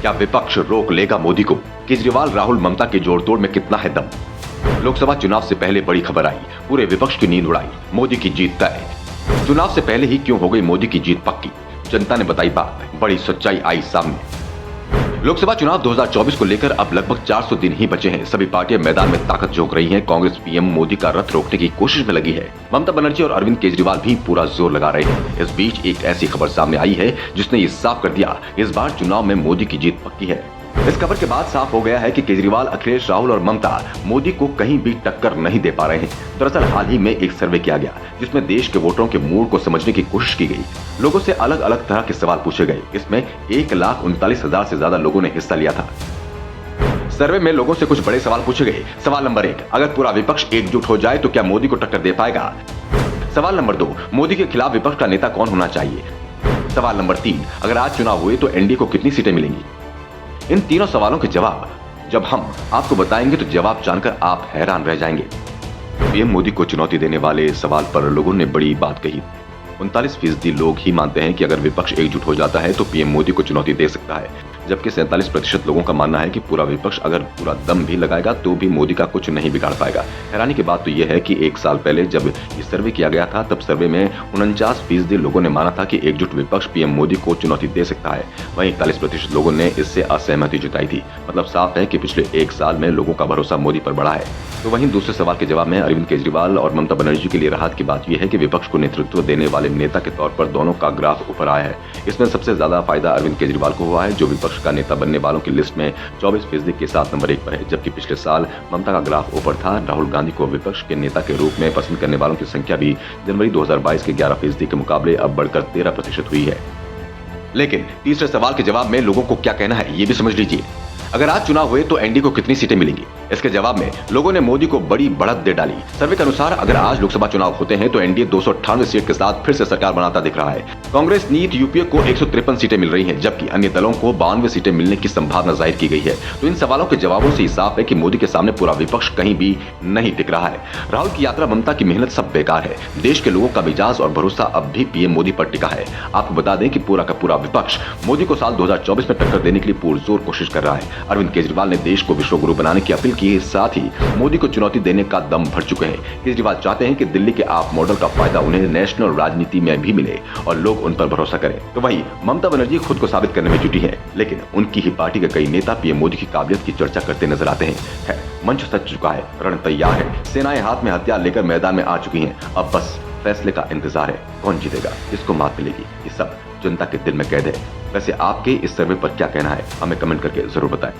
क्या विपक्ष रोक लेगा मोदी को? केजरीवाल राहुल ममता के जोड़तोड़ में कितना है दम? लोकसभा चुनाव से पहले बड़ी खबर आई, पूरे विपक्ष की नींद उड़ाई, मोदी की जीत तय। चुनाव से पहले ही क्यों हो गई मोदी की जीत पक्की? जनता ने बताई बात, बड़ी सच्चाई आई सामने। लोकसभा चुनाव 2024 को लेकर अब लगभग 400 दिन ही बचे हैं। सभी पार्टियां मैदान में ताकत झोंक रही हैं। कांग्रेस पीएम मोदी का रथ रोकने की कोशिश में लगी है। ममता बनर्जी और अरविंद केजरीवाल भी पूरा जोर लगा रहे हैं। इस बीच एक ऐसी खबर सामने आई है जिसने ये साफ कर दिया, इस बार चुनाव में मोदी की जीत पक्की है। इस खबर के बाद साफ हो गया है कि केजरीवाल, अखिलेश, राहुल और ममता मोदी को कहीं भी टक्कर नहीं दे पा रहे हैं। दरअसल हाल ही में एक सर्वे किया गया जिसमें देश के वोटरों के मूड को समझने की कोशिश की गई। लोगों से अलग अलग तरह के सवाल पूछे गए। इसमें 1,39,000 से ज्यादा लोगों ने हिस्सा लिया था। सर्वे में लोगों से कुछ बड़े सवाल पूछे गए। सवाल नंबर 1, अगर पूरा विपक्ष एकजुट हो जाए तो क्या मोदी को टक्कर दे पाएगा? सवाल नंबर 2, मोदी के खिलाफ विपक्ष का नेता कौन होना चाहिए? सवाल नंबर 3, अगर आज चुनाव हुए तो एनडीए को कितनी सीटें मिलेंगी? इन तीनों सवालों के जवाब जब हम आपको बताएंगे तो जवाब जानकर आप हैरान रह जाएंगे। पीएम मोदी को चुनौती देने वाले सवाल पर लोगों ने बड़ी बात कही। 39% लोग ही मानते हैं कि अगर विपक्ष एकजुट हो जाता है तो पीएम मोदी को चुनौती दे सकता है, जबकि 47% लोगों का मानना है कि पूरा विपक्ष अगर पूरा दम भी लगाएगा तो भी मोदी का कुछ नहीं बिगाड़ पाएगा। हैरानी की बात तो यह है कि 1 साल पहले जब ये सर्वे किया गया था तब सर्वे में 49% लोगों ने माना था कि एकजुट विपक्ष पीएम मोदी को चुनौती दे सकता है। वहीं 41% लोगों ने इससे असहमति जताई थी। मतलब साफ है कि पिछले 1 साल में लोगों का भरोसा मोदी पर बढ़ा है। तो वहीं दूसरे सवाल के जवाब में अरविंद केजरीवाल और ममता बनर्जी के लिए राहत की बात यह है कि विपक्ष को नेतृत्व देने वाले नेता के तौर पर दोनों का ग्राफ ऊपर आया है। इसमें सबसे ज्यादा फायदा अरविंद केजरीवाल को हुआ है, जो विपक्ष का नेता बनने वालों की लिस्ट में 24% के साथ नंबर 1 पर है, जबकि पिछले साल ममता का ग्राफ ऊपर था। राहुल गांधी को विपक्ष के नेता के रूप में पसंद करने वालों की संख्या भी जनवरी 2022 के 11% के मुकाबले अब बढ़कर 13% हुई है। लेकिन तीसरे सवाल के जवाब में लोगों को क्या कहना है ये भी समझ लीजिए। अगर आज चुनाव हुए तो एनडीए को कितनी सीटें मिलेंगी? इसके जवाब में लोगों ने मोदी को बड़ी बढ़त दे डाली। सर्वे के अनुसार अगर आज लोकसभा चुनाव होते हैं तो एनडीए 298 सीट के साथ फिर से सरकार बनाता दिख रहा है। कांग्रेस नीत यूपीए को 153 सीटें मिल रही हैं, जबकि अन्य दलों को 52 सीटें मिलने की संभावना जाहिर की गई है। तो इन सवालों के जवाबों से साफ है कि मोदी के सामने पूरा विपक्ष कहीं भी नहीं टिक रहा है। राहुल की यात्रा, ममता की मेहनत सब बेकार है। देश के लोगों का मिजाज और भरोसा अब भी पीएम मोदी पर टिका है। आपको बता दें कि पूरा का पूरा विपक्ष मोदी को साल 2024 में टक्कर देने के लिए पुरजोर कोशिश कर रहा है। अरविंद केजरीवाल ने देश को विश्व गुरु बनाने की अपील की है, साथ ही मोदी को चुनौती देने का दम भर चुके हैं। केजरीवाल चाहते हैं कि दिल्ली के आप मॉडल का फायदा उन्हें नेशनल राजनीति में भी मिले और लोग उन पर भरोसा करें। तो वहीं ममता बनर्जी खुद को साबित करने में जुटी है, लेकिन उनकी ही पार्टी के कई नेता पीएम मोदी की काबिलियत की चर्चा करते नजर आते हैं। मंच सज चुका है, रण तैयार है, सेनाएं हाथ में हथियार लेकर मैदान में आ चुकी हैं। अब बस फैसले का इंतजार है, कौन जीतेगा, किसको मात मिलेगी, ये सब जनता के दिल में कैद है। वैसे आपके इस सर्वे पर क्या कहना है, हमें कमेंट करके जरूर बताएं।